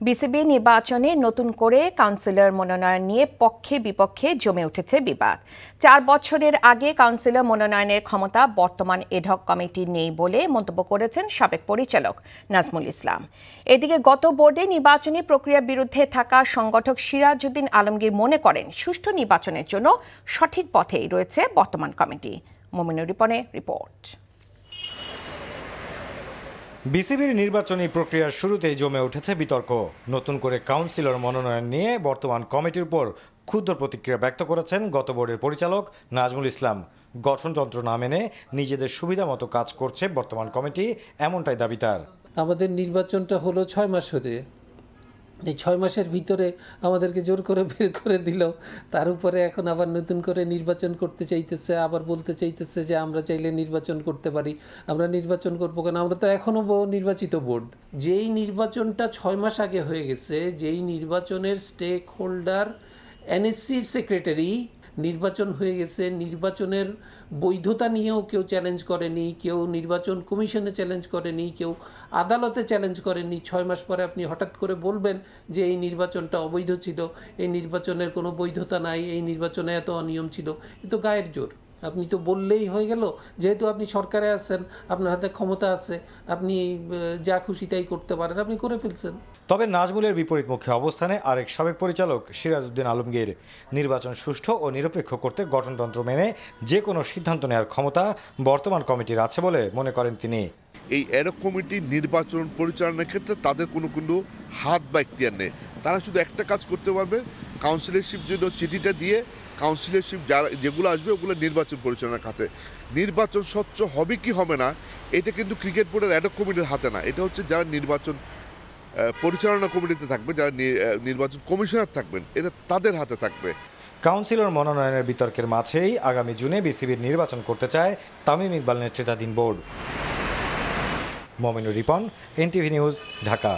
BCB নির্বাচনে নতুন করে কাউন্সিলর মনোনয়ন নিয়ে পক্ষে বিপক্ষে জমে উঠেছে বিবাদ। 4 বছরের আগে কাউন্সিলর মনোনয়নের ক্ষমতা বর্তমান এডহক কমিটির নেই বলে মন্তব্য করেছেন সাবেক পরিচালক নাজমুল ইসলাম। এদিকে গত বোর্ডে নির্বাচনী প্রক্রিয়ার বিরুদ্ধে থাকা সংগঠক সিরাজউদ্দিন আলমগীর মনে করেন সুষ্ঠু নির্বাচনের জন্য সঠিক পথেই রয়েছে বর্তমান কমিটি। মোমিনুর রিপনের রিপোর্ট। বিসিবির নির্বাচনী প্রক্রিয়ার শুরুতেই জমে উঠেছে বিতর্ক। নতুন করে কাউন্সিলর মনোনয়ন নিয়ে বর্তমান কমিটির উপর ক্ষুব্ধ প্রতিক্রিয়া ব্যক্ত করেছেন গত বোর্ডের পরিচালক নাজমুল ইসলাম। গঠনতন্ত্র না মেনে নিজেদের সুবিধা মতো কাজ করছে বর্তমান কমিটি, এমনটাই দাবি তার। আমাদের নির্বাচনটা হলো 6 মাস হতে, এই 6 মাসের ভিতরে আমাদেরকে জোর করে বের করে দিল। তার উপরে এখন আবার নতুন করে নির্বাচন করতে চাইতেছে, আবার বলতে চাইতেছে যে আমরা চাইলে নির্বাচন করতে পারি। আমরা নির্বাচন করবো কেন? আমরা তো এখনও নির্বাচিত বোর্ড। যেই নির্বাচনটা 6 মাস আগে হয়ে গেছে, যেই নির্বাচনের স্টেক হোল্ডার এনএসসির সেক্রেটারি, নির্বাচন হয়ে গেছে, নির্বাচনের বৈধতা নিয়েও কেউ চ্যালেঞ্জ করেনি, কেউ নির্বাচন কমিশনে চ্যালেঞ্জ করেনি, কেউ আদালতে চ্যালেঞ্জ করেনি। 6 মাস পরে আপনি হঠাৎ করে বলবেন যে এই নির্বাচনটা অবৈধ ছিল, এই নির্বাচনের কোনো বৈধতা নাই, এই নির্বাচনে এত অনিয়ম ছিল। এ তো গায়ের জোর। আপনি তো বললেই হয়ে গেল, যেহেতু আপনি সরকারে আছেন, আপনার হাতে ক্ষমতা আছে, আপনি যা খুশি তাই করতে পারেন, আপনি করে ফেলছেন। তবে নাজমুলের বিপরীতমুখী অবস্থানে আরেক সাবেক পরিচালক সিরাজউদ্দিন আলমগীর। নির্বাচন সুষ্ঠু ও নিরপেক্ষ করতে গঠনতন্ত্র মেনে যে কোনো সিদ্ধান্ত নেওয়ার ক্ষমতা বর্তমান কমিটির আছে বলে মনে করেন তিনি। এই এডহক কমিটির নির্বাচন পরিচালনার ক্ষেত্রে তাদের কোনো হাত বা ইখতিয়ার নেই। তারা শুধু একটা কাজ করতে পারবে, কাউন্সিলরশিপ জন্য চিঠিটা দিয়ে কাউন্সিলরশিপ যেগুলো আসবে ওগুলো নির্বাচন পরিচালনার খাতে। নির্বাচন স্বচ্ছ হবে কি হবে না এটা কিন্তু ক্রিকেট বোর্ডের এডহক কমিটির হাতে না। এটা হচ্ছে যারা নির্বাচন পরিচালনা কমিটিতে থাকবে, যারা নির্বাচন কমিশনার থাকবেন, এটা তাদের হাতে থাকবে। কাউন্সিলর মনোনয়নের বিতর্কের মাঝেই আগামী জুনে বিসিবির নির্বাচন করতে চায় তামিম ইকবাল নেতৃত্বাধীন board. Mominur Ripon, NTV news, Dhaka.